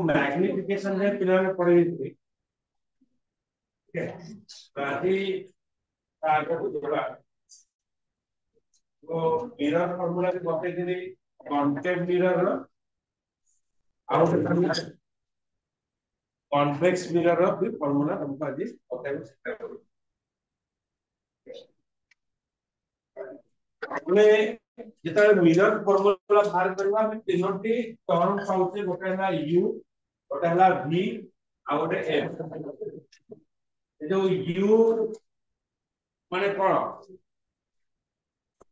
Magnification है पिला में पढ़ी थी। ठीक है, बाकी आगे जोड़ा तो मिरर फार्मूला के बते थी concave mirror out convex mirror भी फार्मूला हमको आज बताइए सेटा करो। हमने जेता मिरर फार्मूला बाहर करबा हम तीनोटी टर्म पाउचे गोटे हला u गोटे हला v आ गोटे f जो u माने कोन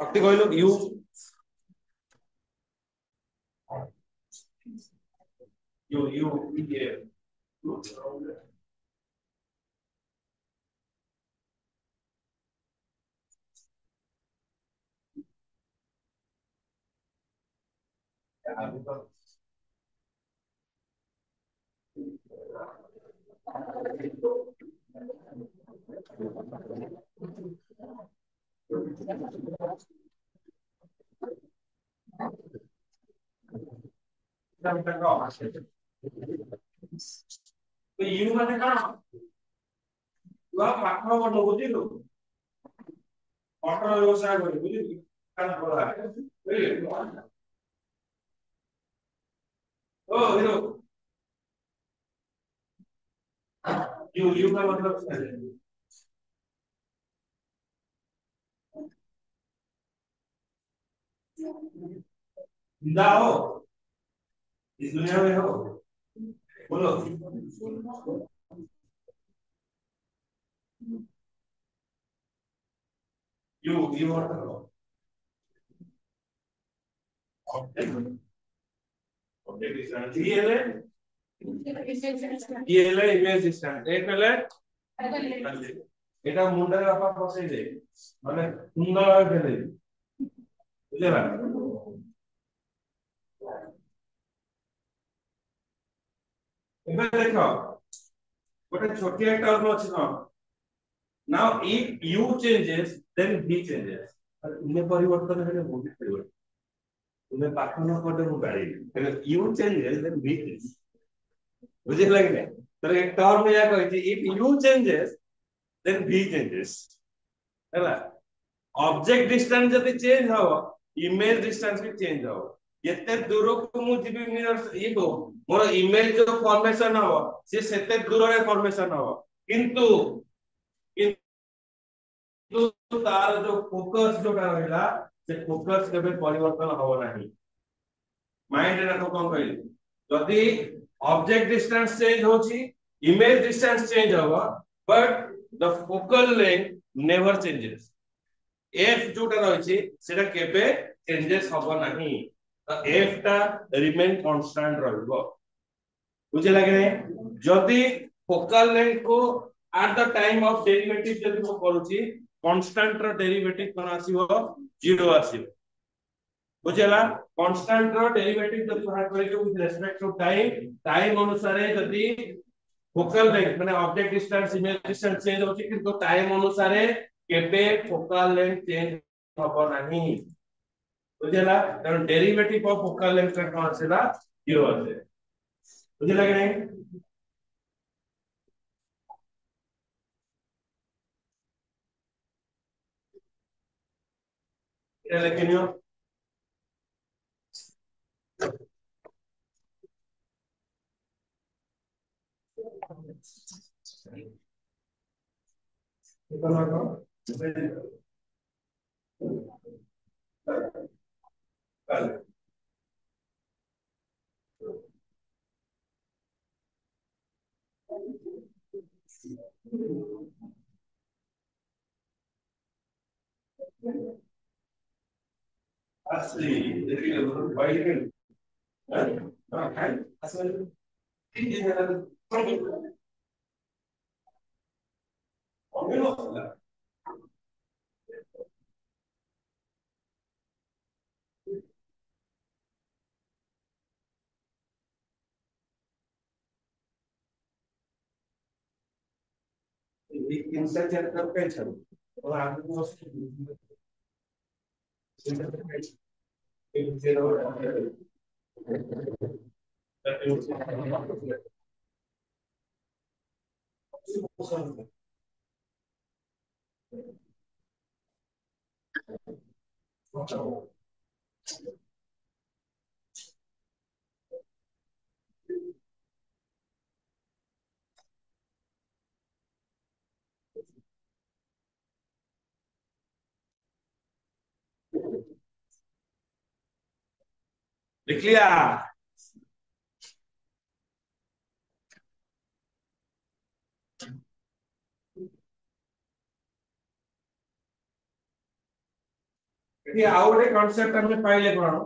अति कहलो u ये तो यू माने कौन तू पाठ पढ बुझिलु ऑटो व्यवसाय कर बुझिलु कान पढा बुझिलु ओ हीरो यू का मतलब क्या है जिंदा हो इस दुनिया में हो बोलो यू मतलब ऑब्जेक्ट ऑब्जेक्ट डिस्टेंस ये ले इमेज डिस्टेंस एक ले এটা মুন্ডারে আপা বসাই দে মানে সুন্দর ভাবে ফেলে বুঝলে না এবার দেখো ওটা ছোট একটা অর্থ আছে না now if you changes then v changes আর ইনে পরিবর্তন হলে ভি পরিবর্তন তুমি পাঠানো করতে মু গাড়ি তাহলে u changes then v changes বুঝে লাগলে তাহলে এক টার্ম ইয়া কইছি if you changes then v changes ହେଲା ऑब्जेक्ट डिस्टेंस जति चेंज हो इमेज डिस्टेंस भी चेंज हो एते दूर को मु जीबी मिरर ये को मोर इमेज जो फॉर्मेशन हो से सेते दूर रे फॉर्मेशन हो किंतु तार जो फोकस जो रहला से फोकस केबे परिवर्तन हो नाही माइंड रे को कोन कहली जदी ऑब्जेक्ट डिस्टेंस चेंज होची इमेज डिस्टेंस चेंज हो but the focal length never changes f जोटा रहछि सेटा केबे चेंजेस हबो नाही तो f ता रिमेन कांस्टेंट रहबो बुझे लागे जदी फोकल लेंथ को at the time of derivative जदी को करूछि कांस्टेंट रो डेरिवेटिव कोन आसीबो 0 आसीबो बुझेला कांस्टेंट रो डेरिवेटिव जदी बाहर करियो विथ रेस्पेक्ट टू टाइम अनुसार जदी फोकल लेंथ माने object distance image distance change होछि किंतु टाइम अनुसार केबे फोकल लेंथ चेंज हबो नाही बुझेला कारण डेरिवेटिव ऑफ फोकल लेंथ का कोन आसेला 0 आसे बुझेला कि नहीं ये लेकिनियो asli jadi Why? Asal insert terkait orang clear. ये आउ गोटे कांसेप्ट हमें पाइले कोन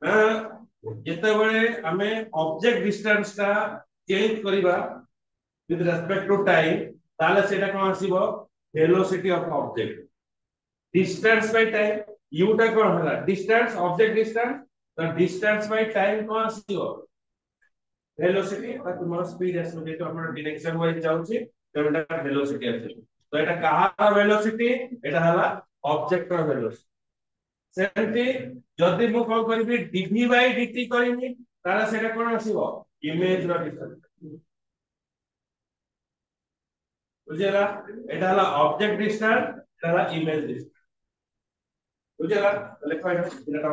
ना जते बेले हमें ऑब्जेक्ट डिस्टेंस का चेंज करिबा विथ रेस्पेक्ट टू टाइम ताले सेटा कोन आसीबो velocity of object distance by time u टा कोन होला डिस्टेंस ऑब्जेक्ट डिस्टेंस तो डिस्टेंस बाय टाइम कोन आसीबो वेलोसिटी और तुम्हारा स्पीड आसीबो जेतो हमर डायरेक्शन वाइज जाउची तेटा वेलोसिटी आसीबो तो एटा कहा वेलोसिटी एटा हला ऑब्जेक्ट ର वेलोसिटी सेमती जदि मु कोन करबी dv बाय dt करबी तारा सेटा कोन आसीबो इमेज ର डिस्टेंस बुझेला एटा हला ऑब्जेक्ट डिस्टेंस एटा हला इमेज डिस्टेंस बुझेला लिखो एटा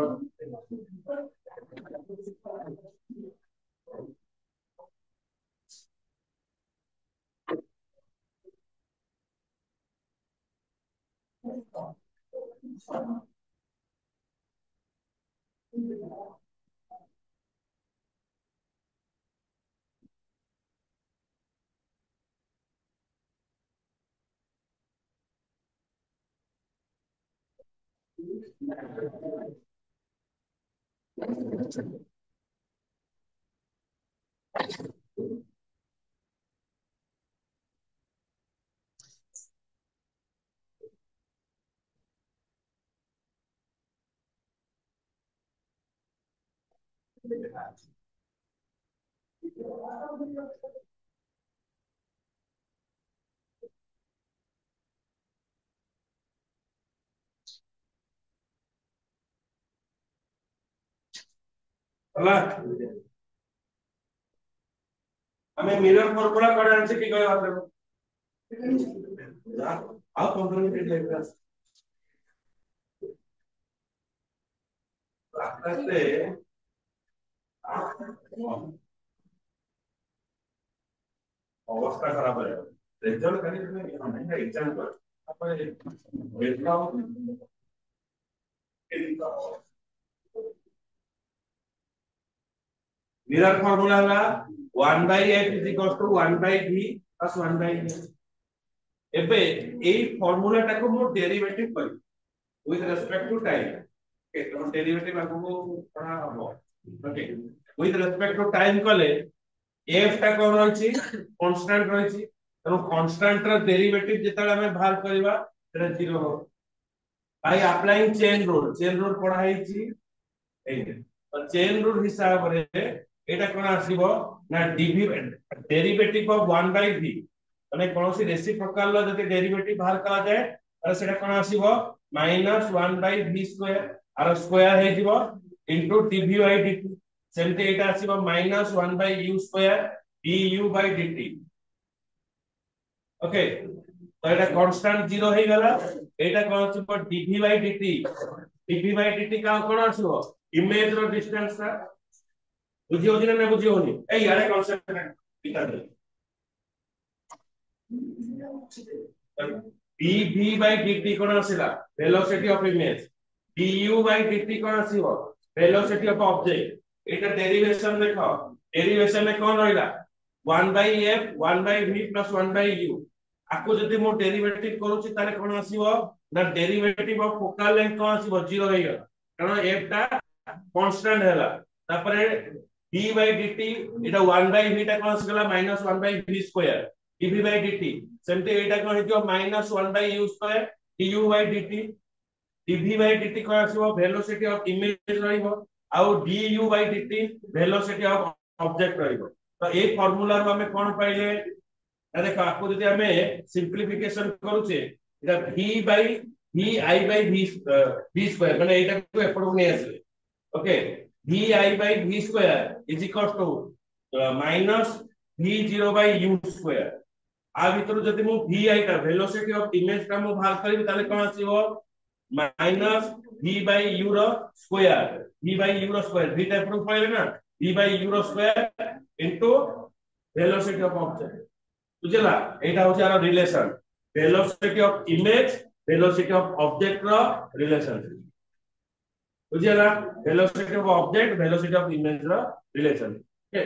हला हमें मिरर फार्मूला काढायचं आंसर की काय वाटलं आ 15 मिनिट लागतात आताचे अवस्था खराब आहे रिझल्ट कधी तुम्ही ऑनलाइन एग्जाम कर आपण वेलकाम मिरर फार्मूला हला 1 by f is equal to 1 by v plus 1 by v एबे एई फार्मूला टाको मो डेरिवेटिव करी with respect to time okay तो डेरिवेटिव आगो पढ़ा हबो okay with respect to time कले f टा कोन रहछि कांस्टेंट रहछि तो कांस्टेंट र डेरिवेटिव जेतले हमें बाहर करबा सेटा 0 हो बाय अप्लाइंग चेन रूल पढ़ा हिची एई और चेन रूल हिसाब रे एटा कोन आसीबो ना dv derivative of 1 by v माने कोनोसी रेसिप्रोकल लो जति डेरिवेटिव बाहर करा जाय और सेटा कोन आसीबो -1 by v स्क्वायर और स्क्वायर हे जिवो into dv by dt सेमते Etah आसीबो -1 by u square du by dt okay तो एटा कांस्टेंट 0 हे गला एटा कोन आसीबो dv by dt का कोन आसीबो इमेज रो डिस्टेंस का बुझियो कि ना बुझियो नि ए यारे कांसेप्ट पिता दे dv by dt कोन आसीला velocity of image du by dt कोन आसीबो वेलोसिटी ऑफ ऑब्जेक्ट एटा डेरिवेशन देखो डेरिवेशन में कोन रहिला 1 by f 1 by v plus 1 by u आको जति मो डेरिवेटिव करूची तारे कोन आसीबो ना डेरिवेटिव ऑफ फोकल लेंथ कोन आसीबो 0 हेगा कारण f टा कांस्टेंट हैला तापरे d by dt Etah 1 by v टा कोन आसगला minus 1 by v square dv by dt सेमते एटा कोन हितो minus 1 by u square du by dt dv by dt कोन आसीबो वेलोसिटी ऑफ इमेज रहिबो आउ du by dt velocity of object रहिबो तो ए formula रो हमें कोन पाइले देखो आपको जदि हमें सिंपलीफिकेशन करूचे एटा v by vi by v square माने एटा को एपडो नै आसे okay vi by v square is equals to minus v0 by u square आ भीतर जदि मु vi टा वेलोसिटी ऑफ इमेज का मु बाहर करी ताले कोन आसीबो माइनस v by u रो स्क्वायर v by u रो स्क्वायर v टा एपडो पाइले ना v by u रो स्क्वायर इनटू वेलोसिटी ऑफ ऑब्जेक्ट बुझला एटा होची आरो relation velocity of image velocity of object रो रिलेशन बुझला velocity of object velocity of image रो रिलेशन ओके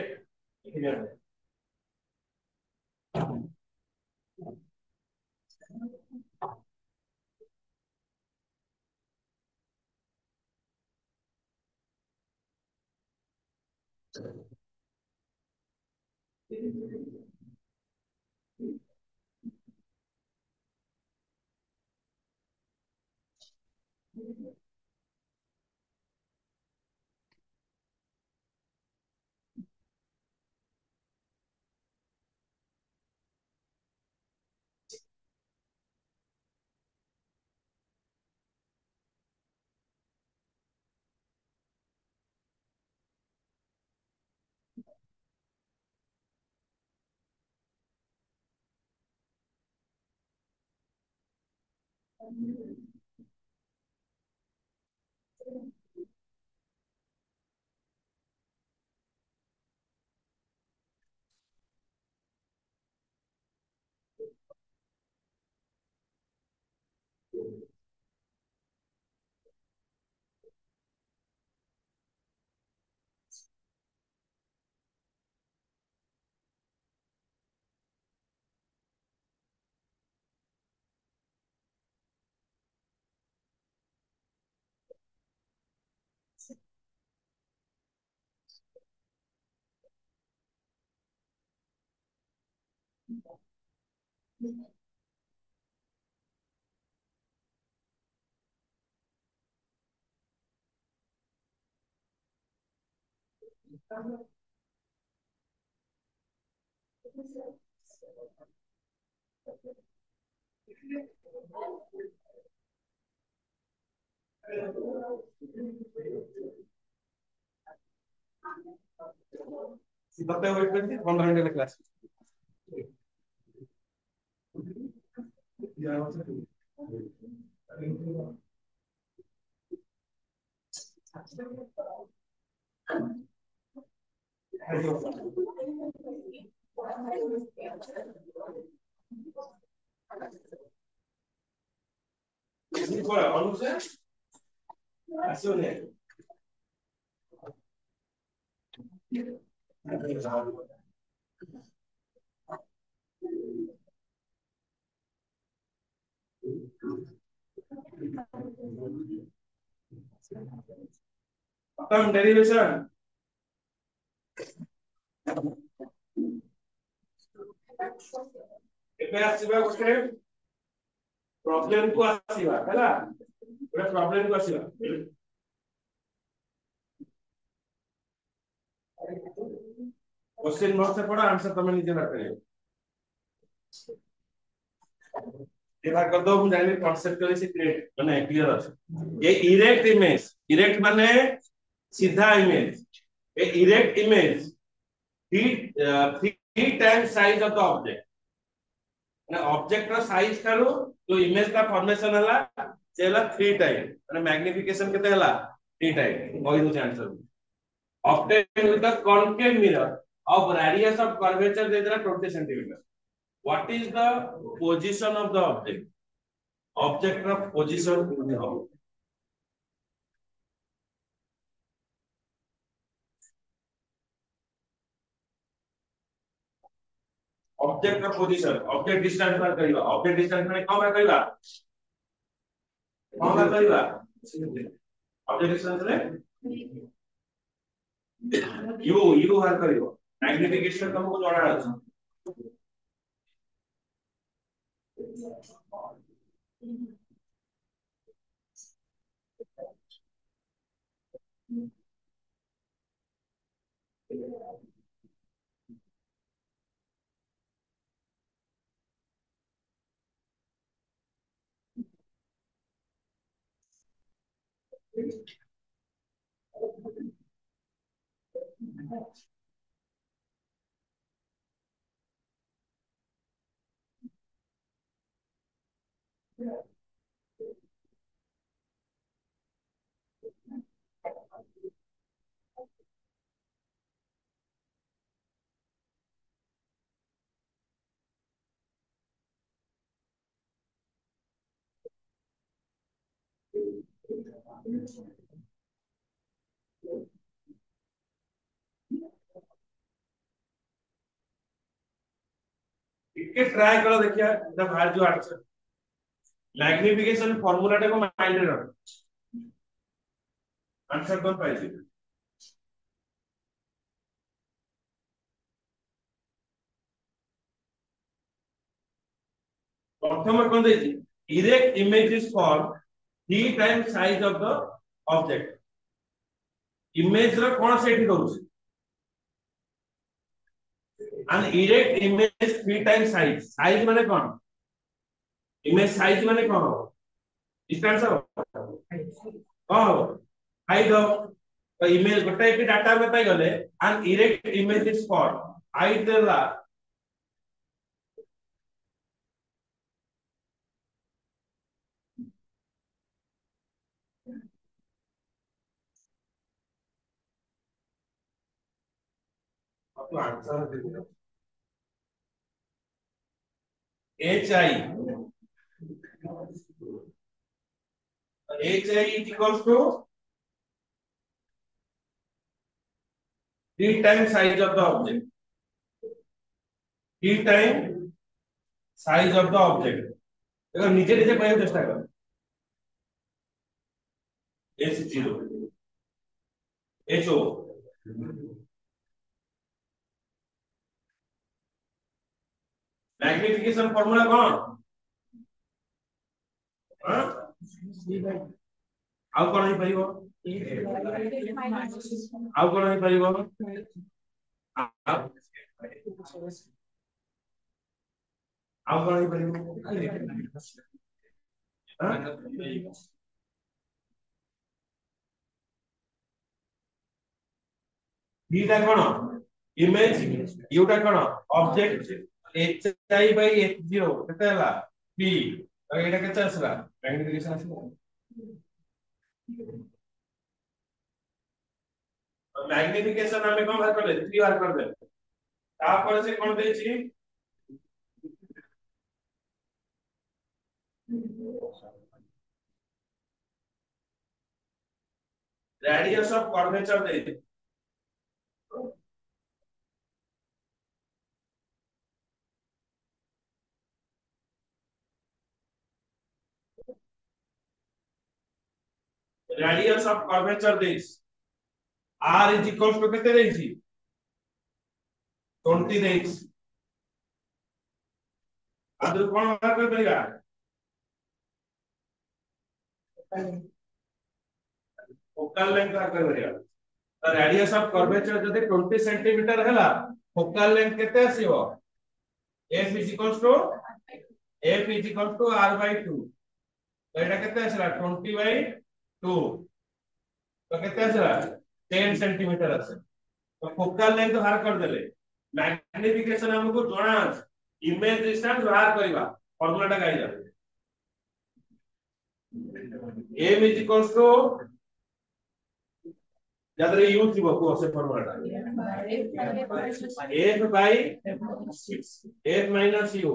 सीधा वेट करते 15 minute class Voilà, on nous sait. Assume. Come derivation. ଏବେ ଆସିବା ଗୋଟେ प्रॉब्लम को आसीबा हैला ଗୋଟେ प्रॉब्लम को आसीबा क्वेश्चन मार्क से पढ़ा आंसर तमे निजे ना करियो ये बात कर दो हम जाने कांसेप्चुअली से क्लियर माने क्लियर है ये इरेक्ट माने सीधा image A erect image 3 times size of the object ना ऑब्जेक्ट का साइज करो तो इमेज का फॉर्मेशन हला चला 3 टाइम माने मैग्निफिकेशन केते हला 3 टाइम कोइ दो answer obtained with the concave mirror of radius of curvature is 20 cm what is the position of the object of position in the object का position object distance पर करिवा object distance माने कम करिवा object distance रे you बाहर करियो magnification तुमको जଣା ଅଛି ଟିକେ try करो देखिए द बाहर जो आंसर मैग्निफिकेशन फार्मूला टा को माइंड रे रख आंसर कोन पाइছি प्रथम कोन देछि erect image is for 3 times size of the object image रो कोन सेठी दउछि an erect image 3 times size माने कोन इमेज साइज माने कोन हो डिस्टेंस हो कोन हो हाइट हो तो इमेज गोटे एक डाटा में पाई गले an erect image is for height देला तो आंसर दे दियो hi is equals to 3 times size of the object 3 times size of the object देखो नीचे नीचे पढ़ने चेष्टा करो h0 ho मैग्निफिकेशन फार्मूला कौन हां आउ कोन ही परिबो आउ कोन ही परिबो आउ कोन ही परिबो हां दीटा कोन इमेज यूटा कोन ऑब्जेक्ट hi by h0 केते हला p तो एटा केते आसला मैग्निफिकेशन आसला मैग्निफिकेशन हमें कोन बाहर कर ले 3 बार कर दे तापर से कोन देछि radius of curvature the radius of curvature देछि r is equals to केते देछि 20 देछि आदर कोन बाहर कर परिबा फोकल लेंथ बाहर कर परिबा तो रेडियस ऑफ कर्वेचर जदि 20 सेंटीमीटर हैला फोकल लेंथ केते आसीबो f is equals to r by 2 तो एटा केते आसला 20 by 2 तो केते आसला 10 सेंटीमीटर आसे तो फोकल लेंथ बाहर कर देले मैग्निफिकेशन हमको जणा अछि इमेज डिस्टेंस बाहर करबा फार्मूला टा गाई जाबे m is equals to जदरे u थिबो को से फार्मूला टा f by f minus u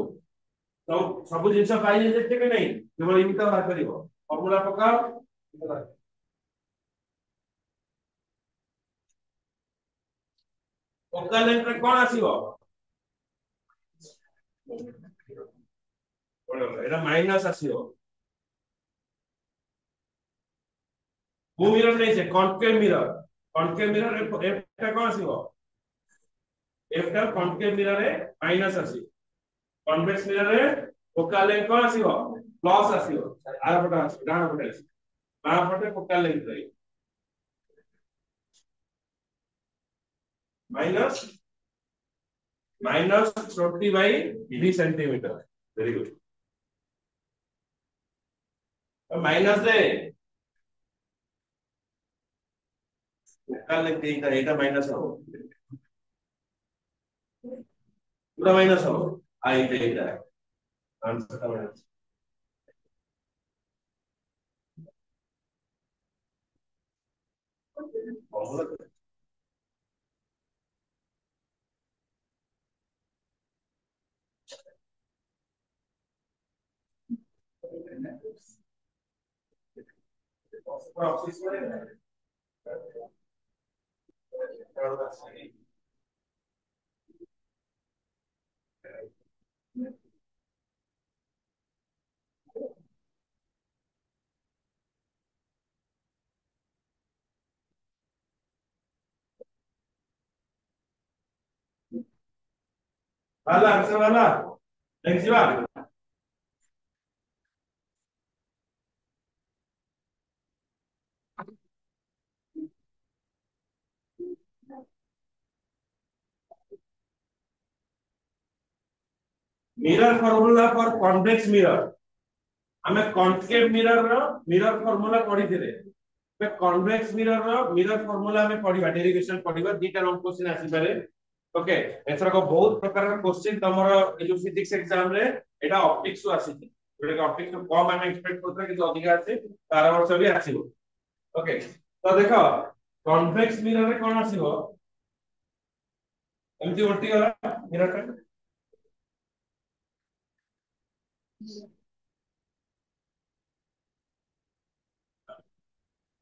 तो सब जिंस पाई जेते के नहीं केवल इनका बाहर करिवो फार्मूला पकाओ फोकल लेंथ रे कोन आसीबो एटा माइनस आसीबो वो मिरर नहीं छे concave mirror concave mirror F टा कोन आसीबो एफ टा कॉनकेव मिरर रे माइनस आसी कन्वेक्स मिरर रे फोकल लेंथ कोन आसीबो प्लस आसीबो आर पटे आसी डान पटे आसी बा पटे फोकल लेंथ रही minus minus 40 by 3 centimetre very good तो माइनस दे फोकल लेंथ एटा माइनस हो पूरा माइनस हो आई एटा आंसर का माइनस वाला आंसर वाला next bar mirror formula for convex mirror हमें कॉन्केव मिरर रो मिरर फार्मूला पढ़ी थिले बे कॉन्वेक्स मिरर रो मिरर फार्मूला हमें पढ़िबा डेरिवेशन पढ़िबा दीटा लॉन्ग क्वेश्चन आसी पारे ओके एथरा को बहुत प्रकार का क्वेश्चन तमरो ए जो फिजिक्स एग्जाम रे एटा ऑप्टिक्स को आसी जोटा कि ऑप्टिक्स को कम हम एक्सपेक्ट करथरा कि अधिक आसे तार वर्ष भी आसीबो ओके तो देखो कॉन्वेक्स मिरर रे कोन आसीबो एमती उल्टी वाला मिरर का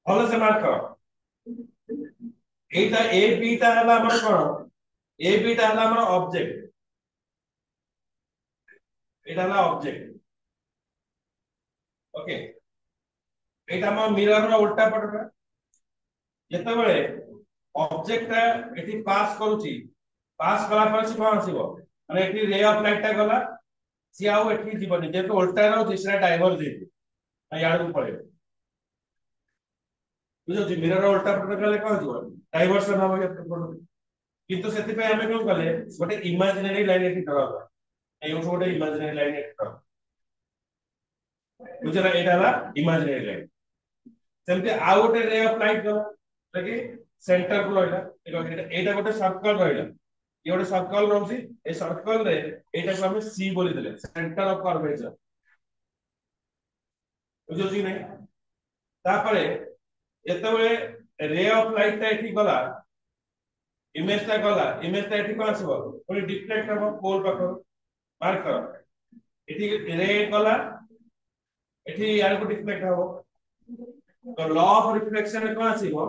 भलो से मार्क करो एटा ए बी टा हला हमर कोन ए बी टा हला हमर ऑब्जेक्ट एटा हला ऑब्जेक्ट ओके एटा हम मिरर रो उल्टा पटका जते बेले ऑब्जेक्ट टा एठी पास करूची पास कला पर से कोन आसीबो माने एठी रे ऑफ लाइट टा गला सी आउ एठी जीवनी जेतो उल्टा रो तीसरा डाइवर्जेंट आ याड को पड़े बुझो जी मिरर रो उल्टा पटका गले कोन जीव डाइवर्जन हम किंतु सेति पे हमें कोन कले गोटे इमेजिनरी लाइन एठी ड्रा ए गोटे इमेजिनरी लाइन एठी ड्रा बुझला एटा ला इमेजिनरी लाइन सेमते आ गोटे रे ऑफ लाइट गला ताकि सेंटर को रहला एटा गोटे सर्कल रहला ये गोटे सर्कल रहउसी ए सर्कल रे एटा को हम सी बोली देले सेंटर ऑफ कर्वेचर बुझो जी नहीं तापरे एते बेले रे ऑफ लाइट ता एठी गला इमेज ता एठी को आसीबो ओली डिफ्लेक्ट हम पोल पाखो मार्क करो एठी रे गला एठी यार को डिफ्लेक्ट हो तो लॉ ऑफ रिफ्लेक्शन रे कोन आसीबो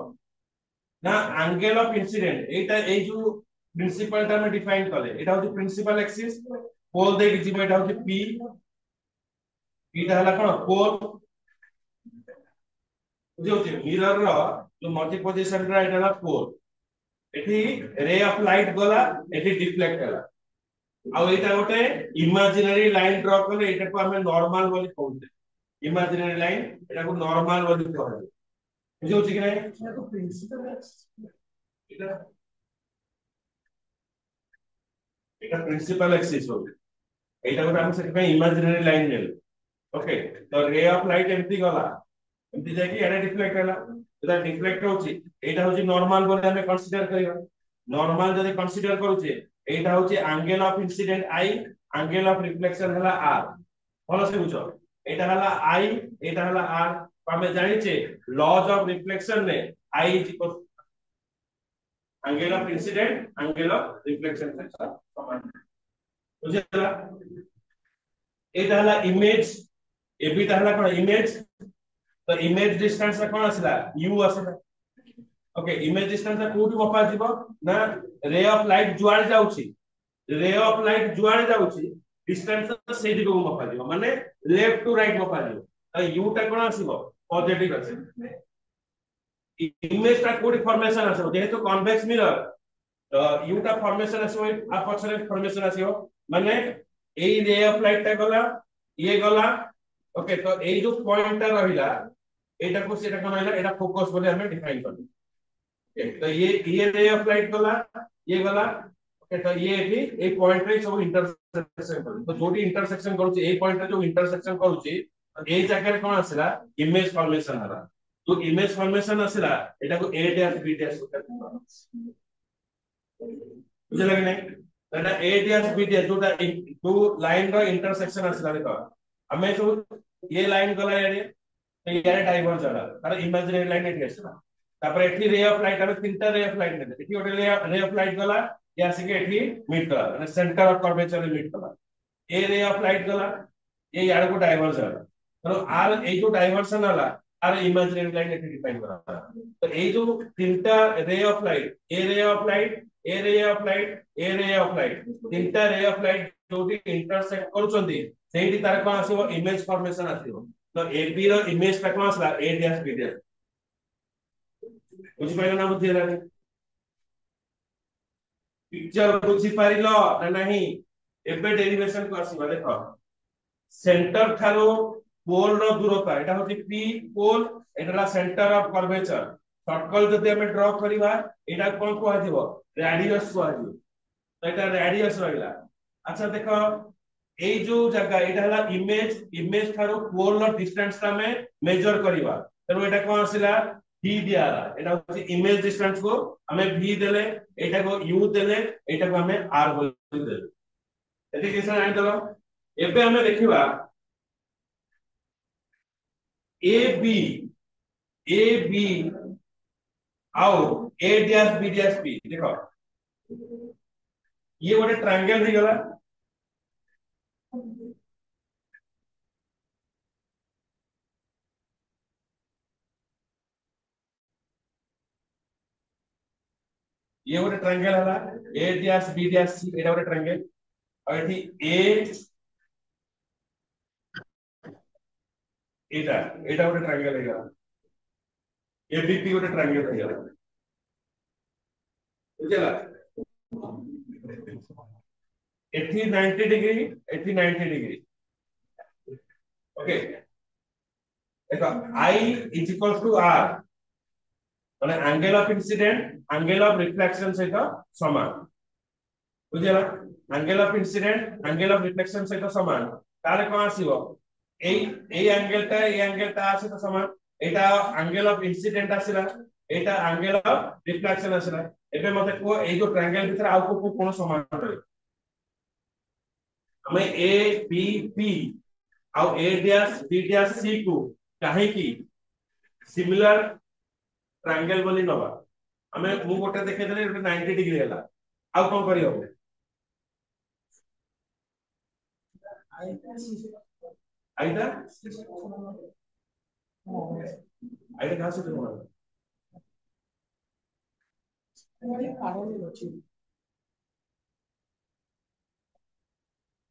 ना एंगल ऑफ इंसिडेंट एटा ए जो प्रिंसिपल टा में डिफाइन करले एटा होची प्रिंसिपल एक्सिस पोल दे कि जीव एटा होची पी टा हला कोन पोल जो मिरर रो जो मल्टी पोजीशन रा एटा हला पोल एठी रे ऑफ लाइट गला एठी डिफ्लेक्ट हला आ एटा गोटे इमेजिनरी लाइन ड्रा करले एटा को हमें नॉर्मल बोली कहउते इमेजिनरी लाइन एटा को नॉर्मल बोली कहले बुझौ छी कि नै एटा तो प्रिंसिपल एटा एटा प्रिंसिपल एक्सिस हो एटा गोटे हम सेति पे इमेजिनरी लाइन नेल ओके तो रे ऑफ लाइट एम्ति गला एम्ति जाय कि एटा डिफ्लेक्ट हला एटा डिफ्लेक्ट होची एटा होची नॉर्मल बोली हमें कंसीडर करियो नॉर्मल जदि कंसीडर करूचे एटा होची angle of incident I angle of reflection हला आर भलो से बुझो एटा हला आई एटा हला आर हमें जानि छे लॉज ऑफ रिफ्लेक्शन ने i is equal angle of incident angle of reflection से समान बुझला एटा हला इमेज ए बी ता हला कोन इमेज तो इमेज डिस्टेंस कोन आसला u आसला ओके इमेज डिस्टेंस कोठी मपा जीवो ना रे ऑफ लाइट जुआड़ जाउची रे ऑफ लाइट जुआड़ जाउची डिस्टेंस से दिगो मपा जीवो माने लेफ्ट टू राइट मपा जीवो तो u टा कोन आसीबो पॉजिटिव आसी इमेज टा कोडी फॉर्मेशन आसो जेहेतु कन्वेक्स मिरर तो यूटा फॉर्मेशन आसो आ पछरे फॉर्मेशन आसो माने एई रे ऑफ लाइट टा गला ये गला ओके तो एई जो पॉइंट टा रहिला एटा को सेटा कोन हइला एटा फोकस बोले हमें डिफाइन करनी ओके तो ये रे ऑफ लाइट गला ये गला ओके तो ये एठी ए पॉइंट रे सब इंटरसेक्शन कर तो जोटी इंटरसेक्शन करूची ए पॉइंट रे जो इंटरसेक्शन करूची ए जगह रे कोन आसीला इमेज फॉर्मेशन हला तो इमेज फॉर्मेशन आसीला एटा को ए डैश बी डैश बुझे लगे नहीं एटा ए डैश बी डैश जोटा दो लाइन रो इंटरसेक्शन आसीला देखो हमें जो ये लाइन गला यारे तो यारे डाइवर्ज होला तार इमेजिनरी लाइन एठी आसीला तापर एठी रे ऑफ लाइट हमें तीनटा रे ऑफ लाइट ने एठी ओटे रे ऑफ लाइट गला ये आसी के एठी मीट कला माने सेंटर ऑफ कर्वेचर रे मीट कला ए रे ऑफ लाइट गला ये यार को डाइवर्ज होला तो आर ए जो डाइवर्जन होला आर इमेजिनरी लाइन एठी डिफाइन करा तो ए जो तीनटा रे ऑफ लाइट ए रे ऑफ लाइट ए रे ऑफ लाइट ए रे ऑफ लाइट तीनटा रे ऑफ लाइट जोटी इंटरसेक्ट करूचंदी सेठी तार कोन आसीबो इमेज फॉर्मेशन आसीबो तो ए बी रो इमेज टा कोन आसला ए डैश बी डैश बुझी पाइलो ना बुझी रानी पिक्चर बुझी पारिलो ना नहीं एबे डेरिवेशन को आसीबा देखो सेंटर थारो पोल रो दूरता एटा होती P pole Etah centre of curvature circle जदि हमें ड्रा करिवा एटा कोन को आजिवो रेडियस को आजिवो तो एटा रेडियस रहिला अच्छा देखो ए जो जगह एटा हला इमेज थारो पोल रो डिस्टेंस ता में मेजर करिवा तेरो एटा कोन आसिला v दियाला एटा होची इमेज डिस्टेंस को हमें v देले एटा को u देले एटा को हमें r बोल देले एति कैसे जानि दलो एबे हमें देखिबा ए बी आओ ए डैश बी डैश बी देखो ये गोटे ट्रायंगल हो गला ये गोटे ट्रायंगल हला ए डैश बी डैश सी एटा गोटे ट्रायंगल और एठी ए एटा एटा गोटे ट्रायंगल हो गला एबीपी गोटे ट्रायंगल हो गला बुझला एठी 90 डिग्री एठी 90 डिग्री ओके देखो आई इज इक्वल टू आर माने angle of incident angle of reflection सहित समान बुझला angle of incident angle of reflection सहित समान ताले कोन आसीबो ए एंगल ता सहित समान एटा एंगल ऑफ इंसिडेंट आसीला एटा एंगल ऑफ रिफ्लेक्शन आसीला एबे मते को ए जो ट्रायंगल भीतर आउ को कोन समान रहे हमें ए बी पी आउ ए डैश बी डैश सी को काहे की सिमिलर ट्रायंगल बोली नबा हमें मु गोटे देखे देले 90 डिग्री हला आउ कोन करियो आइदा आइदा कहां से तुम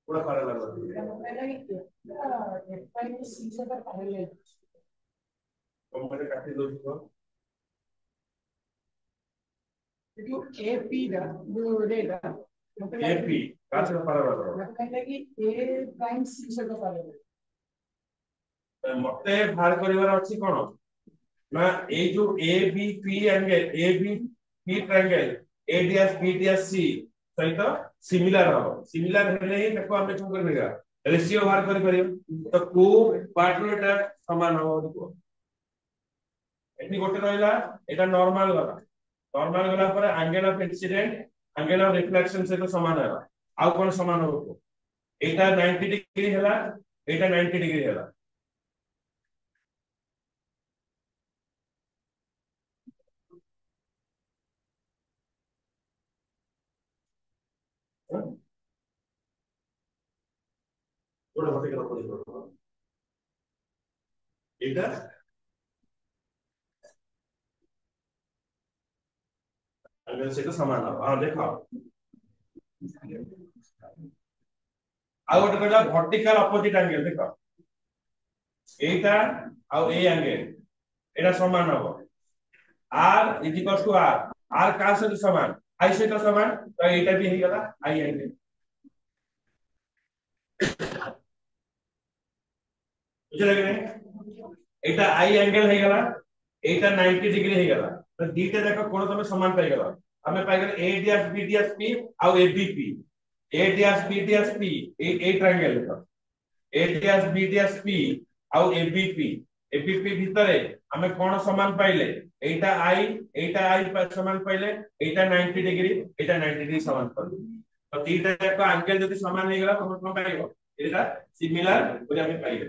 पूरा पारा लगा मुझे काफी दोस्त को जो एपी दा जो रेडा एपी का से पारा लगा मतलब कि ए प्राइम सी से पारा मते भार करिवार अछि कोन ना ए जो A B P angle A B P triangle A dash B dash C सहित सिमिलर हो सिमिलर हेले ही देखो हम कोन करबेगा रेशियो भार करि परियो तो को पार्टनरटा समान हो देखो एठी गोटे रहला एटा नॉर्मल गला पर angle of incident angle of reflection से तो समान है आउ कोन समान हो एटा 90 डिग्री हैला एटा 90 डिग्री हैला थोड़ा होते करा पड़ेगा एटा एंगल से तो समान हो हां देखो आ गोटे कहला वर्टिकल अपोजिट एंगल देखो एटा आ ए एंगल एटा समान हो r is equal to r r का से समान i से तो समान तो एटा भी हे गला i एंगल बुझले कि नहीं एटा i एंगल हे गला एटा 90 डिग्री हे गला तो दीटा जाक कोण तमे समान पाई गला हमें पाई गले a ds b ds p आ abp a ds b ds p a triangle देखो a ds b ds p आ abp abp भितरे हमें कोण समान पाइले एटा i पर समान पाइले एटा 90 डिग्री एटा 90 डिग्री समान पाइले तो दीटा जाक एंगल जदी समान हे गला तमे कोन पाइबो एटा सिमिलर बोले हमें पाइले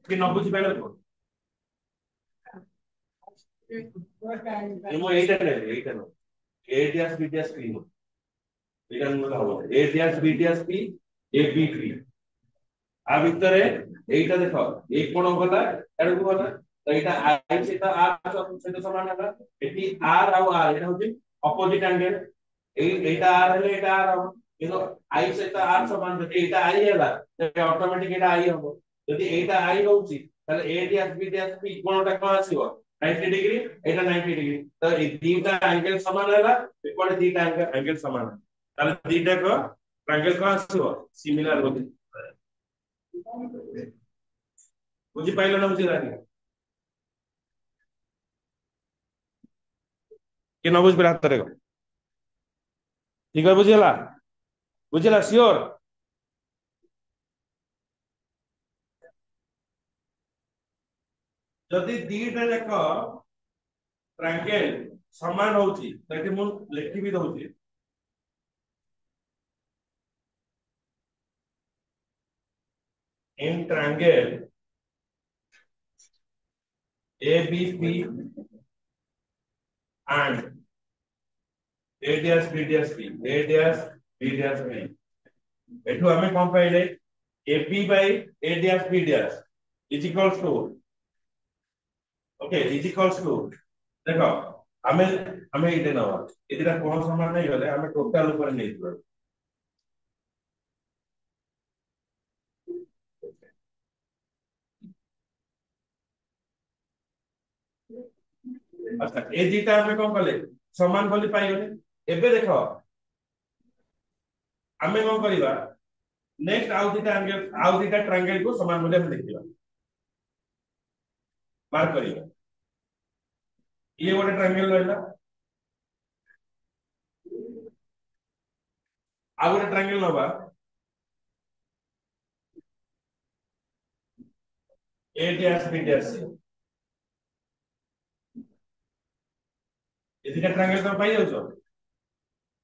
कि न बुझि पाइले कोemo এইটা নো a ds b ds p নো এটা মনে হবে a ds b ds p abp आ ভিতরে এইটা দেখো এই কোণ গলা এরকম গলা তো এটা i সেটা r সেটা সমান হলো এটি r আর r এটা হচ্ছে অপোজিট অ্যাঙ্গেল এইটা r হলে এটা r হবে কিন্তু i সেটা r সমান যদি এটা i ହେଲା তাহলে অটোমেটিক এটা i হবে যদি এইটা i হଉଛି তাহলে a ds b ds p কোণটা কোণ আসিব 90 ডিগ্রি এটা 90 ডিগ্রি তো এই দুইটা অ্যাঙ্গেল সমান ହେଲା এপଟେ দুইটা অ্যাঙ্গেল সমান তাহলে দুইটা কো অ্যাঙ্গেল কোণ আসিব সিমিলার হবে बुझी पाइल ना बुझी रानी कि न बुझ हाथ करेगा ठीक है बुझिला श्योर जदि दीटा जाक ट्रायंगल समान होची तति मु लिखि भी दउची in triangle ABP and A dash B dash P A dash B dash P एठु हमें कोन पाइले AB by A dash B dash is equals to okay is equals to देखो हमें हमें इते नवा इतरा कोन समान नहीं गले हमें टोटल ऊपर नहीं दिबो अच्छा ए दिटा हमें कोन कले समान बोली पाइगले एबे देखो हमें कोन करिबा नेक्स्ट आउ दिटा ट्रायंगल को समान बोली हम देखिबा मार्क करिबा ये गोटे ट्रायंगल रहला आ गोटे ट्रायंगल नबा A dash B dash ये दिटा ट्रायंगल तो पाई जाउछो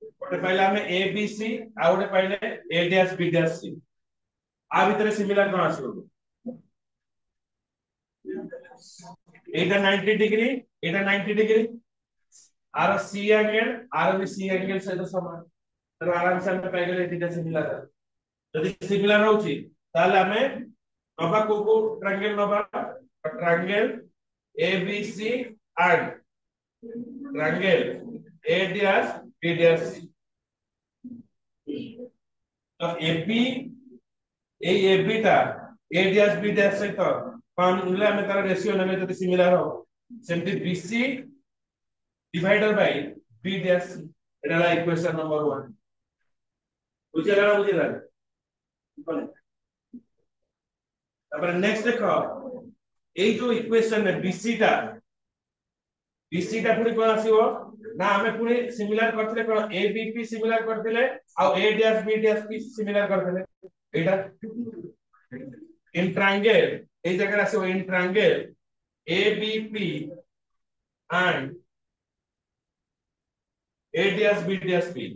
गोटे पाइले हमें ABC आ गोटे पाइले A dash B dash C आ भीतर सिमिलर कोन आसीबो एटा 90 डिग्री एटा 90 degree R C angle R B C angle से तो समान तो आराम से हम पाई गेले एटा सिमिलर यदि सिमिलर होची ताले हमें नबा को ट्रायंगल नबा triangle ABC and triangle A dash B dash C तो AP ए AB ता A dash B dash से तो पान उनला में तारा रेशियो नमे जति सिमिलर हो सेमति BC divided by B dash Etah La equation number 1 बुझिला तापर नेक्स्ट देखो ए जो इक्वेशन है BC ता पुनी कोन आसीबो ना हमें पुनी सिमिलर करथिले कोन ABP सिमिलर करथिले आ A dash B dash P similar करथिले एटा इन ट्रायंगल ए जगह आसीबो in triangle ABP and A dash B dash P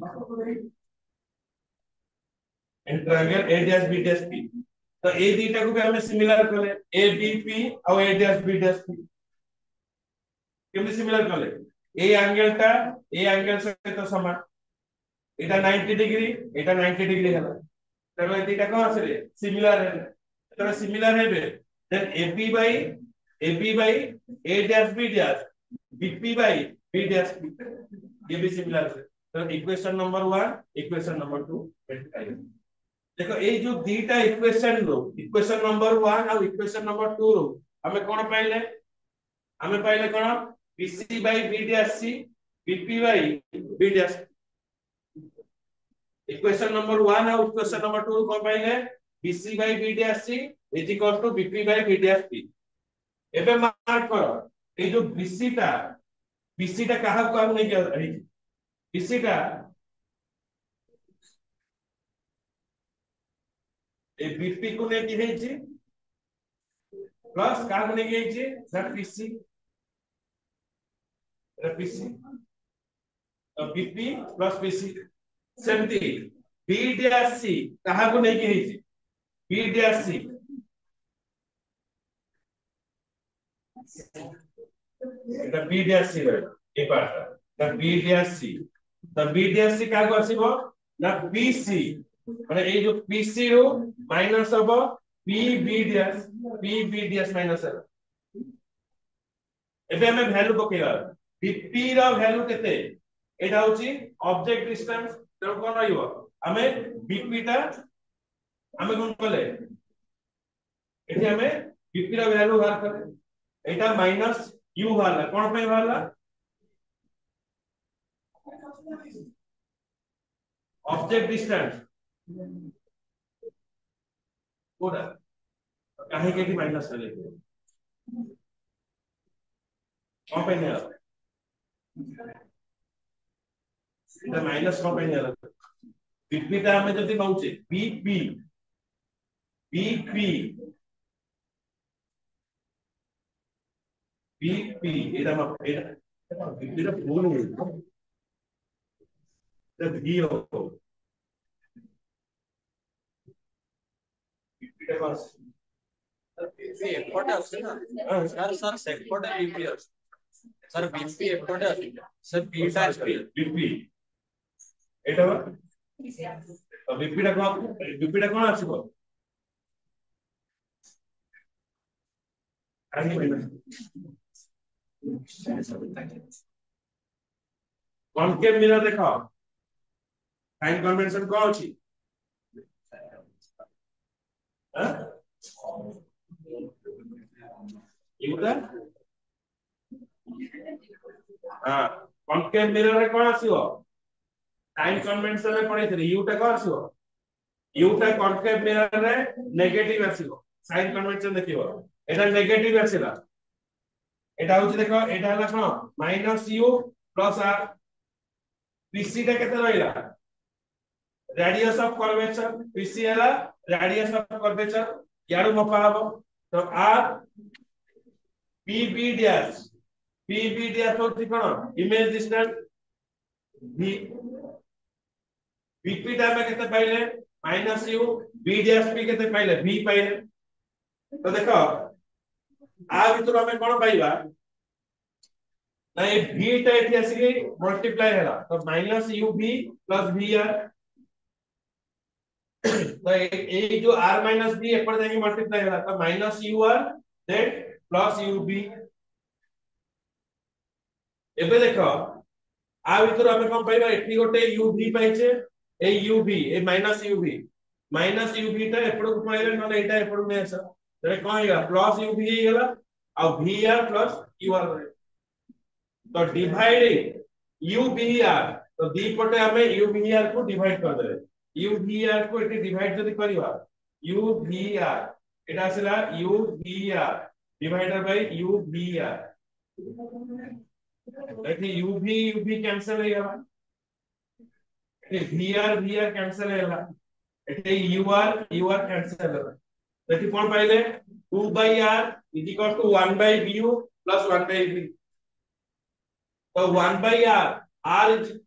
in triangle A dash B dash P तो ए दीटा को भी हमें सिमिलर करले ABP और A dash B dash P केमि सिमिलर करले ए एंगल से तो समान एटा 90 डिग्री एटा 90 डिग्री हला तब ए दीटा कोन आसे सिमिलर है तो सिमिलर है then AB by A dash B dash BP by B dash P ये भी सिमिलर है तो इक्वेशन नंबर 1 इक्वेशन नंबर 2 देखो ए जो दीटा इक्वेशन इक्वेशन नंबर 1 और इक्वेशन नंबर 2 रो हमें कोन पाइले कोन BC by B dash C, BP by B dash. Equation number 1 और equation number 2 को पाइले BC by B dash C is equal to BP by B dash P. एबे mark करो ए जो BC टा कहा को हम नहीं किया BC टा ए BP को ने की है प्लस का को ने की है that PC BP plus PC सेमती B dash C कहा को नहीं की है B dash C এটা B dash C रे এই পার্টটা তা B dash C তা B dash C কাগো আসিবো না PC মানে এই যে PC रो মাইনাস হবো PB dash মাইনাস হবে এবে আমি ভ্যালু পকেইবা BP র ভ্যালু কেতে এটা হচ্ছে অবজেক্ট ডিসটেন্স তেও কোন হইব আমি BP টা আমি কোন কলে এটি আমি BP র ভ্যালু বার করে এটা মাইনাস u वाला कौन पे वाला ऑब्जेक्ट डिस्टेंस कोड़ा काहे के भी माइनस कर लेते कौन पे नहीं এটা মাইনাস কौन पे नहीं बीपी টা আমি যদি পাউছে बीपी এটা এটা ভুল এটা ভি হবে এটা পাস बीपी एपटे আছে না স্যার সেকপটে बीपी আছে স্যার बीपी एपटे আছে স্যার বিটা আছে बीपी এটা তো बीपी টা কোন আছে আনি कॉन्केव मिरर देखो साइन कन्वेंशन कौन अछि इउटा हां कॉन्केव मिरर रे कोन आसीबो साइन कन्वेंशन रे पढिथिले इउटा कोन आसीबो इउटा कॉन्केव मिरर रे नेगेटिव आसीबो साइन कन्वेंशन देखिबो एटा नेगेटिव आसीला এটা হচ্ছে দেখো এটা হলো কোন -u + r PC টা কেতে রইলা रेडियस ऑफ कर्वेचर PC हला रेडियस ऑफ कर्वेचर याडू मपा हबो तो r PB डैश होती कोन इमेज डिस्टेंस v BP टा में केते पाइले -u b डैश p केते पाइले v पाइले तो देखो आ ভিতর আমি কোন পাইবা না এই v টা এটি আসি মাল্টিপ্লাই হলা তো -uv + vr তো এই जो r - b এপর যাই মাল্টিপ্লাই হলা তো -ur দেন +uv এবে দেখো आ ভিতর আমি কোন পাইবা এটি গোটে uv পাইছে এই uv এই -uv টা এপড় কো পাইলে নলে এটা এপড় নে আসা তাহলে কোন হইলা +uv হেলা और vr + ur तो डिवाइडिंग uvr तो दी पटे हमें uvr को डिवाइड कर देबे uvr को एटी डिवाइड जदी करबा uvr एटा आसला uvr divided by uvr eighty uv cancel हो गया एटी vr कैंसिल हो गया एटी ur कैंसिल हो गया एटी कोन पाइले 2/r is equal to 1/bu plus 1/v so 1/r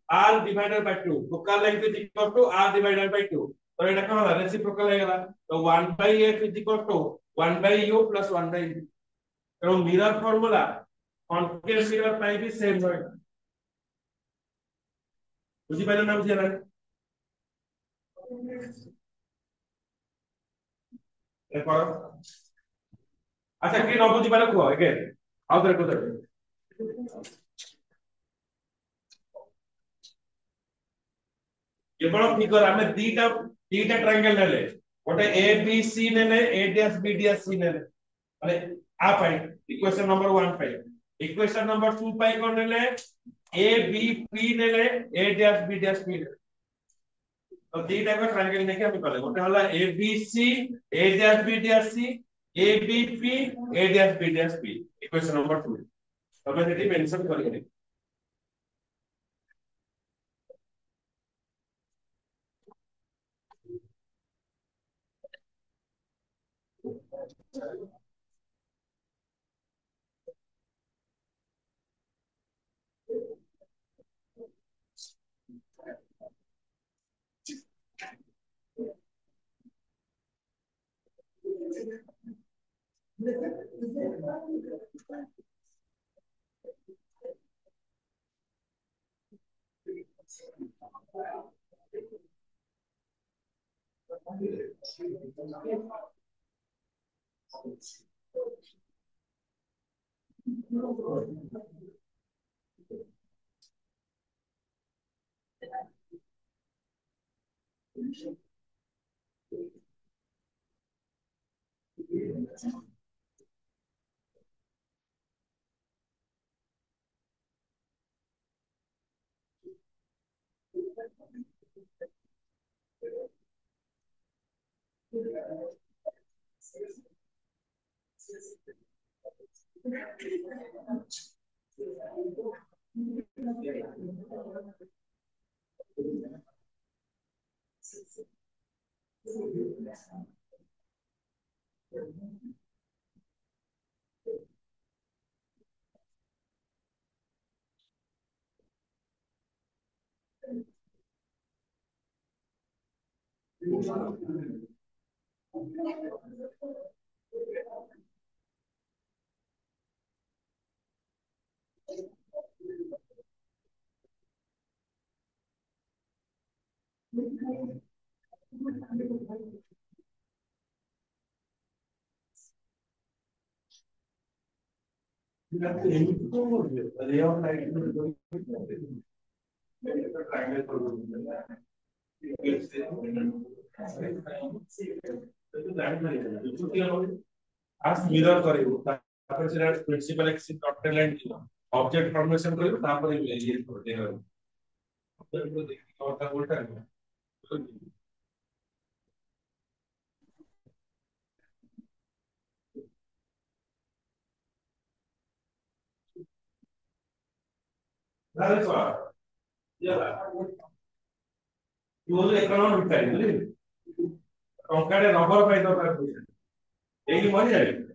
r divided by 2 focal length is equal to r divided by 2 तो এটা কোন রেসিপ্রোকাল হয়ে গেল তো 1/f is equal to 1/u plus 1/v এবং মিরর ফর্মুলা কনকেভ মিরর পাই भी same হয় বুঝি পাইলেন না বুঝি না এ করো अच्छा कि न बुझी पाले को अगेन आउ देयर को केवल फिगर हमें दीटा ट्रायंगल लेले गोटे ABC नेले A dash B dash C नेले माने आ पाई इक्वेशन नंबर 1 पाई इक्वेशन नंबर 2 पाई कोन नेले ए बी पी नेले ए डैश बी तो दी टाइप का ट्रायंगल नेके हम करले गोटे होला A B C A dash C A B P A dash B equation number 2 तबे सेठी मेंशन करिए रे ऑफ लाइट ट्रायंगल आज मिरर करिवो तापर से principal axis dot line object formation करिवो तापर ये देहर तो देखि और उल्टा That's why. Yeah. You also economic time, really. Compare rubber by the calculation. Any money?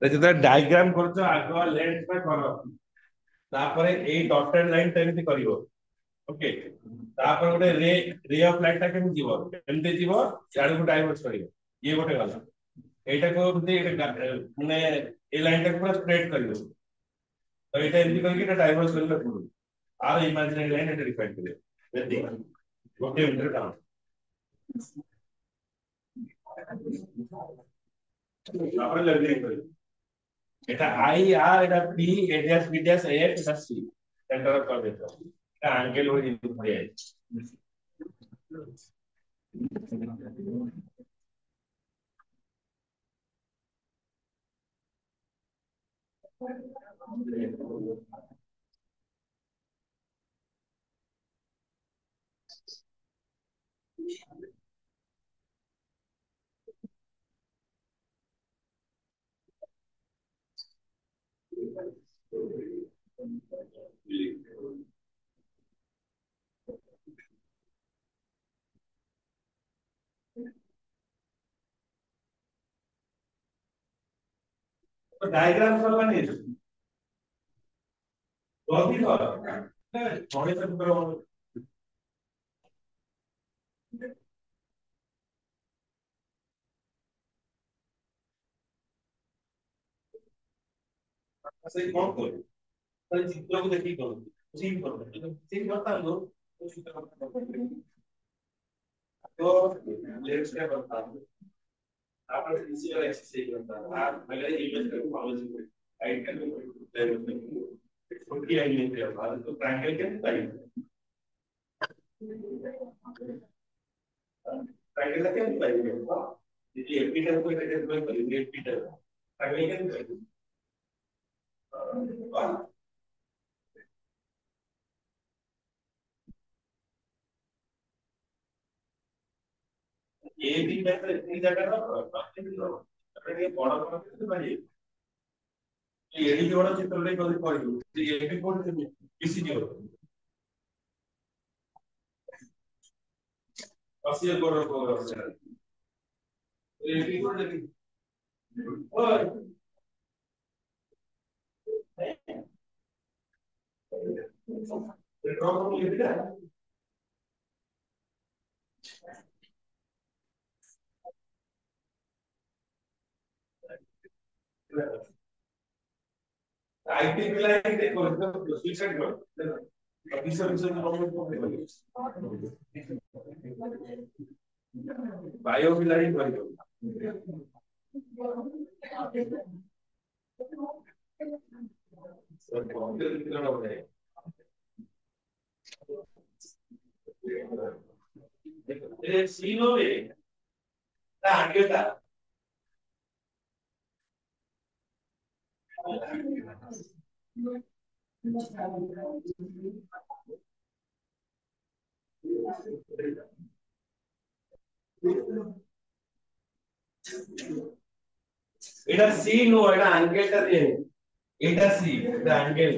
ଯେତେବେଳେ ଡାଇଗ୍ରାମ କରୁଛ ଆଗ ଲେନ୍ଥ ଟା କର ତାପରେ ଏଇ ଡଟେଡ ଲାଇନ ଟା ଏମିତି କରିବ ଓକେ ତାପରେ ଗୋଟେ ରେ ରେ ଅଫ ଲାଇଟ ଟା କେମିତି ଯିବ କେମିତି ଯିବ ସିଆଡକୁ ଡାଇଭର୍ସ କରିବ ଇଏ ଗୋଟେ ଗଲା ଏଇଟାକୁ ଏମିତି ମାନେ ଏଇ ଲାଇନ ଟାକୁ ପୁରା ସ୍ଟ୍ରେଟ କରିବ ତ ଏଇଟା ଏମିତି କରିକି ଏଇଟା ଡାଇଭର୍ସ କରିବାକୁ ପଡୁଛି ଆର ଇମାଜିନାରୀ ଲାଇନ ଏଟା ଡିଫାଇନ୍ କରିବ ଏତିକି ଗୋଟେ ମିନିଟ କାମ ତାପରେ ଲେବଲିଂ କରିବ এটা আই আর এটা পি এডিয়াস বিডিয়াস এফ এটা সি সেন্টার করে দিতে এটা অ্যাঙ্গেল হয়ে হয়ে যায় तो डायग्राम सब बने जल्दी कर थोड़े से करो ऐसे कौन करो तो चित्र को देखी करो सीन करो सीन करता लो तो चित्र तो लेट्स क्या करता हूं आप इसी वाला एक्सरसाइज करता है आप पहले इमेज को फॉलो करो आइटम को छोटी आइटम है भारत तो ट्रायंगल के टाइप ट्रायंगल क्या टाइप है ये एपिटल को कैसे ड्रॉ करेंगे एपिटल ट्रायंगल क्या है ये भी मैं तो इतनी जगह ना अपने ये बड़ा बड़ा कितने बजे ये भी बड़ा चित्र ले कभी पढ़ो तो ये भी कौन से किसी ने असियल बड़ा को ये भी कौन से और ये कौन को ये भी है आईटी मिला है देखो तो सुसाइड करो अभी सब सब प्रॉब्लम को बायो मिला ही बायो सर कंप्यूटर कितना हो रहा है ये सीनो में आगे था এটা সি নো এটা অ্যাঙ্গেলটা দিয়ে এটা সি এটা অ্যাঙ্গেল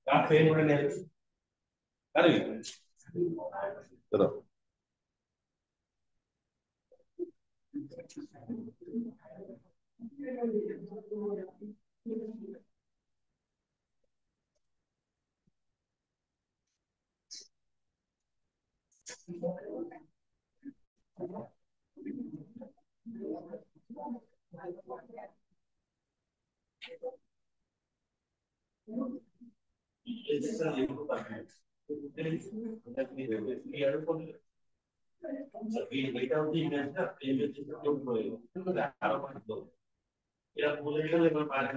आप फेल होने नहीं अरे चलो এটা হচ্ছে ইমেজটা ইমেজ যোগ করে আরো পাঁচ এরা বলে দিলে এবার পারেন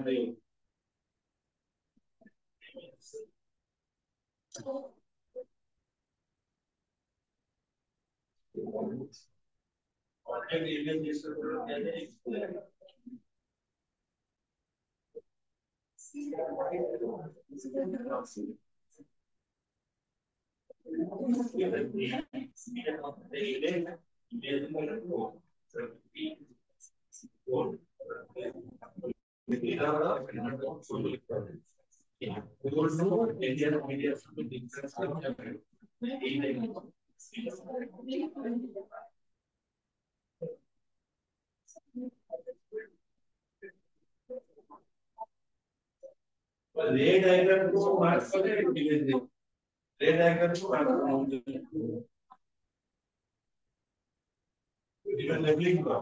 অলরেডি ইমেজ ডিসপ্লে করে দেয় रेड डायग्राम को मार्क करें रेड डायग्राम को मार्क करें इवन लेबलिंग का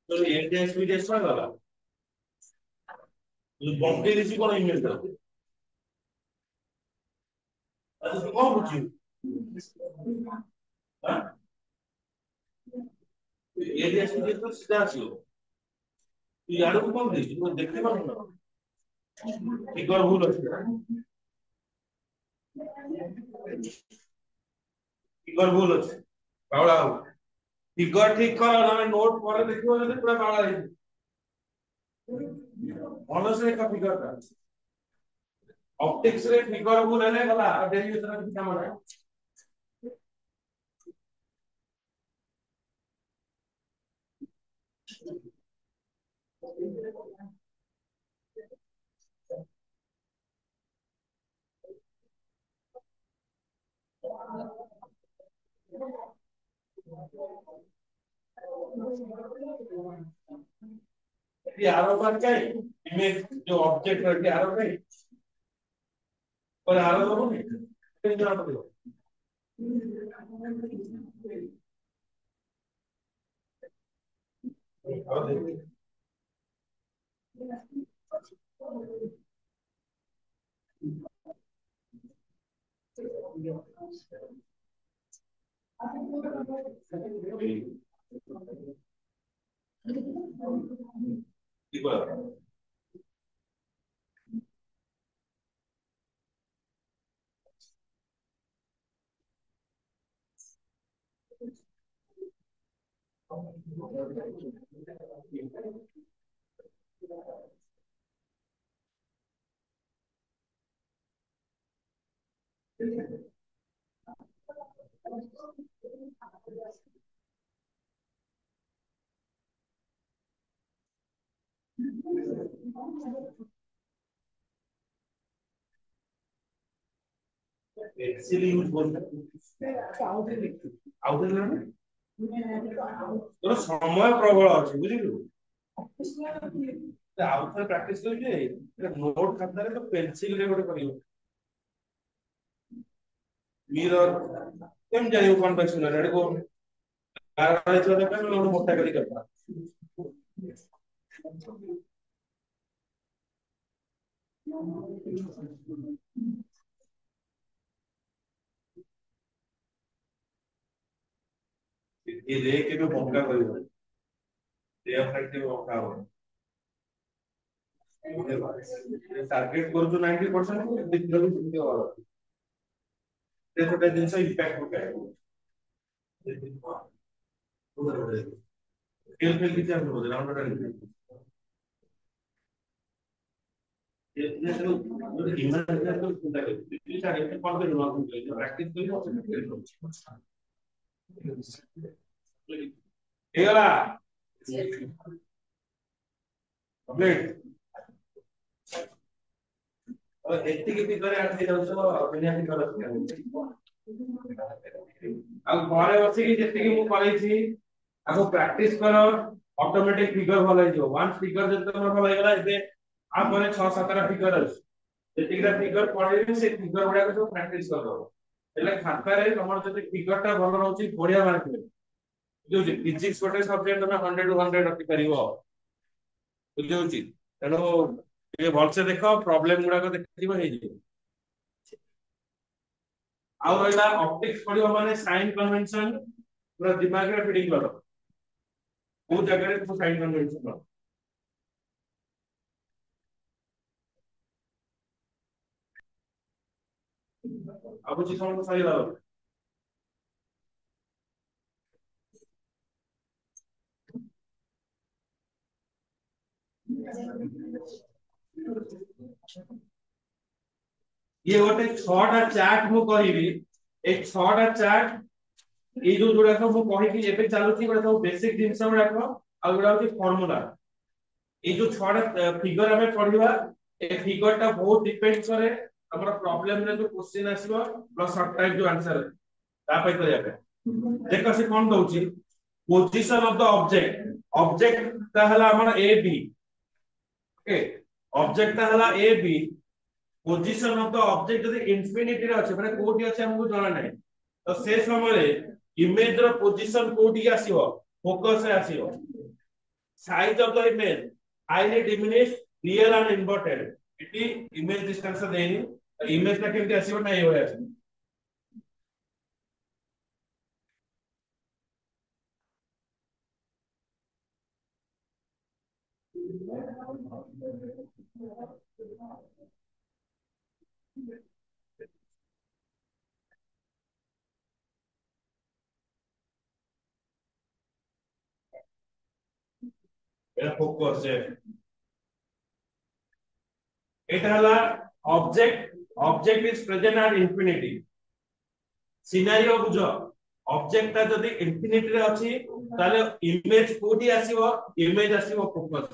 तो एनटीएसपी टेस्ट में गला जो बॉम्बे रिसी कोन ईमेल था अच्छा तो कौन पूछी हां एनटीएसपी टेस्ट तो सीधा आछियो तू यार को कौन देखि तू देखते पारो ना फिगर भूल अछि फिगर भूल अछि बावळा फिगर ठीक कर ना नोट पर देखियो जे पूरा बावळा है ऑनर्स का फिगर का ऑप्टिक्स रे फिगर भूल हेले गला डेरिवेशन के काम है ये आरो पर क्या इमेज जो ऑब्जेक्ट करके आरो नहीं पर आरो तो नहीं क्या पड़ेगा और देखिए ठीक है एक्चुअली यूज बोलते आउट ना तोर समय प्रबल अछि बुझिलु आउट से प्रैक्टिस कर जे नोट खातारे तो पेंसिल रे गोटे करियो मिरर केम जानियो कन्वेक्शन रे को कार चले पे नोट मोटा करी करता ये रे के भी मौका करियो रे अफेक्ट के मौका हो टारगेट करू तो 90% दिखलो भी और ते छोटे दिन से इंपैक्ट होता है स्किल पे कितना हो रहा है राउंड ये तो ईमेल तो सुनता है ये सारे पे कॉल पे लॉग इन प्रैक्टिस करियो ये वाला कंप्लीट और एतिकी भी करे आके जाउछो दुनिया की कर अब घरे बसी की जेतिकी मु करै छी आगो प्रैक्टिस करो ऑटोमेटिक फिगर भल हो वन फिगर जब तक भल गला एबे आ परे 6 7 टा फिगर अछि जेतिकीटा फिगर पढे से फिगर गुडा को प्रैक्टिस करो એટલે ખાતા રે તમાર જતે ફિગર ટા ભલ રહુଛି બઢિયા માર્ક મે જો ફિઝિક્સ ଗୋଟେ સબ્જેક્ટ તમે 100 ટુ 100 રખି परिबो ବୁଝଉଛି ତେଣୁ ଟିକେ ଭଲସେ ଦେଖ ପ୍ରୋବ୍ଲେମ ଗୁଡାକ ଦେଖିବ ହେଇଯିବ ଆଉ ରହିଲା ऑप्टिक्स पढिबो माने साइन कन्वेंशन पूरा दिमाग रे फिटिंग करो वो जगह रे तो साइन कन्वेंशन करो अब जी समझ सही रहो ये गोटे 6टा चार्ट मु कहिबी ए 6टा चार्ट ए जो जोडा सब मु कहि कि एबे चालुची गोटे सब बेसिक जिंस गुडा को आ गुडा होची फार्मूला ए जो 6टा फिगर हमें पढिबा ए फिगर टा बहुत डिपेंड करे हमर प्रॉब्लम रे जो क्वेश्चन आसीबो प्लस सब टाइप जो आंसर ता पे करिया पे देखो से कोन दउची position of the object object ता हला हमर ए बी ओके ऑब्जेक्ट ता हला A B position of the object जदी इंफिनिटी रे अछि माने कोठी अछि हमकु जाना नै तो से समय इमेज रो पोजीशन कोठी आसीबो फोकस रे आसीबो size of the image highly diminish real and inverted इटी इमेज डिस्टेंस देनी इमेज ता केमति आसीबो ना ए होय आसीबो एटा फोकस है এটা হলা object is present at infinity scenario বুঝো অবজেক্ট টা যদি ইনফিনিটি রে আছে তাহলে ইমেজ কোটি আসিবো ইমেজ আসিবো ফোকাস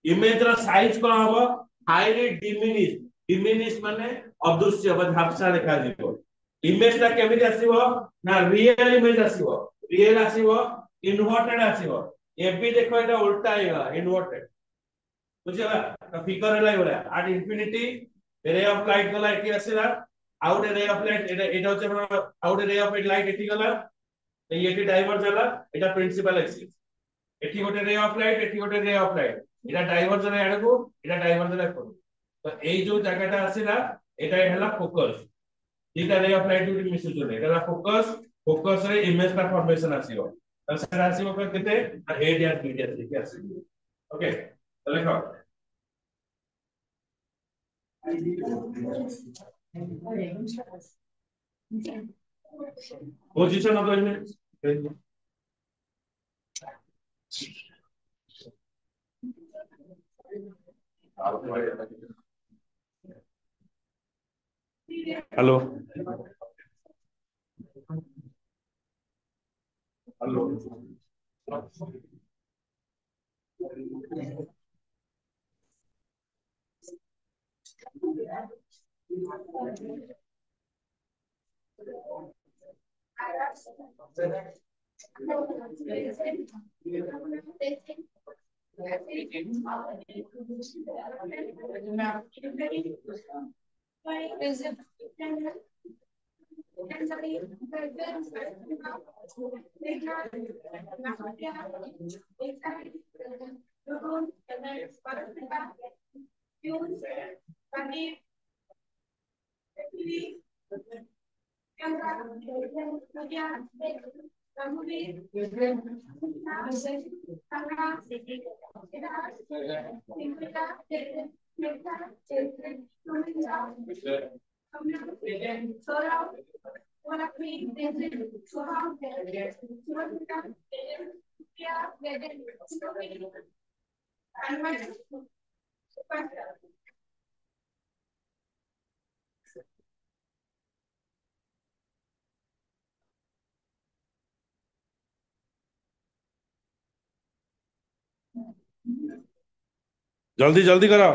ইমেজ র সাইজ কোন হবো হাইলি ডিমিনিশ মানে অদৃশ্য বা ঝাপসা দেখা দিব ইমেজ টা কেমিতি আসিবো না রিয়েল ইমেজ আসিবো রিয়েল আসিবো ইনভার্টেড আসিবো এবি দেখো এটা উল্টা হইগলা ইনভার্টেড বুঝলা ফিগার হলাই বলে at infinity ray of light গলা এটি আসিলা out a ray of light এটা হচ্ছে out a ray of light এটি গলা এই এটি ডাইভার্জ হলা এটা প্রিন্সিপাল এক্সিস এটি গোটে রে অফ লাইট এটি গোটে রে অফ লাইট এটা ডাইভার্জ হলে আড়কু এটা ডাইভার্জ হলে কোন তো এই যে জায়গাটা আসিলা এটা হলা ফোকাস এটা রে অফ লাইট দুটি মিশে চলে এটা হলা ফোকাস রে ইমেজ টা ফরমেশন আসিবো তো সেটা আসিবো কেতে এ ডি আর বি ডি আর ঠিক আছে ওকে তাহলে লেখো position of the image hello hello जल्दी जल्दी करो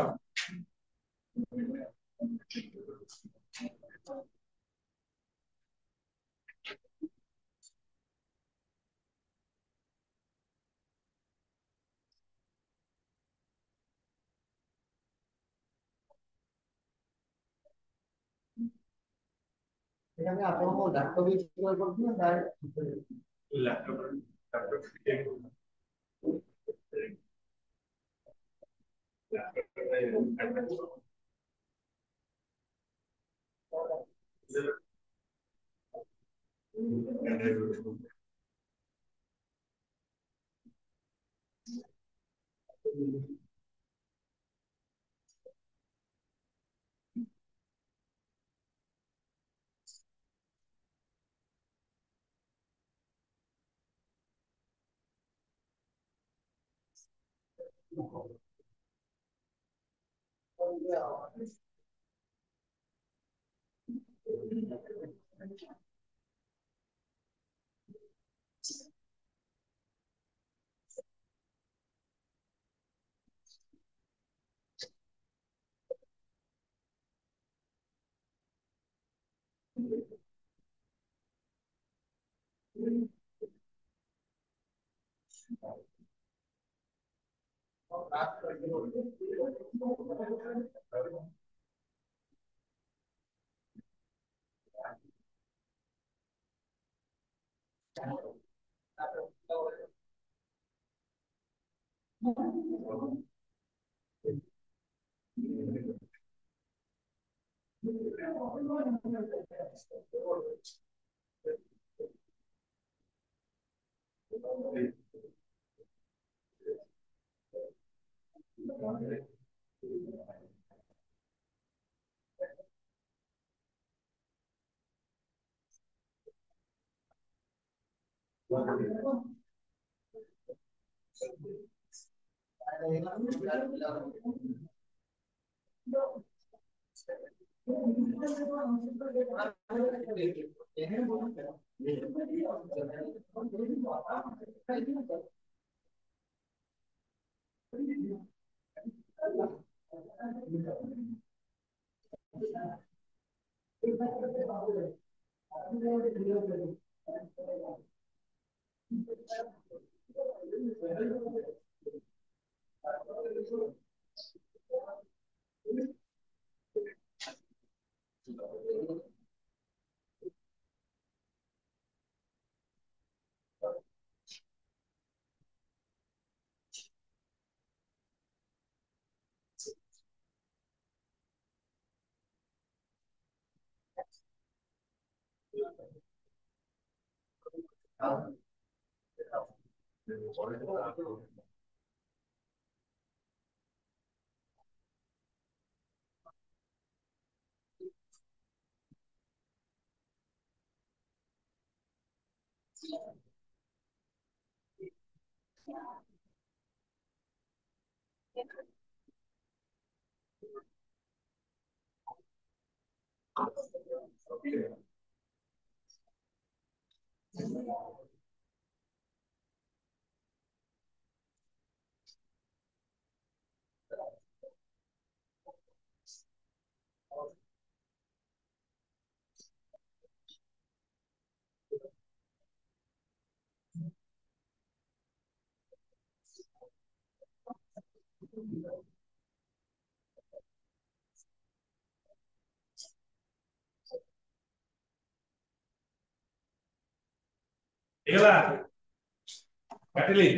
এখানে আপনারা ল্যাপটপ ইউজ করছেন না लैपटॉप लैपटॉप ହେଇଗଲା କାଟିଲି।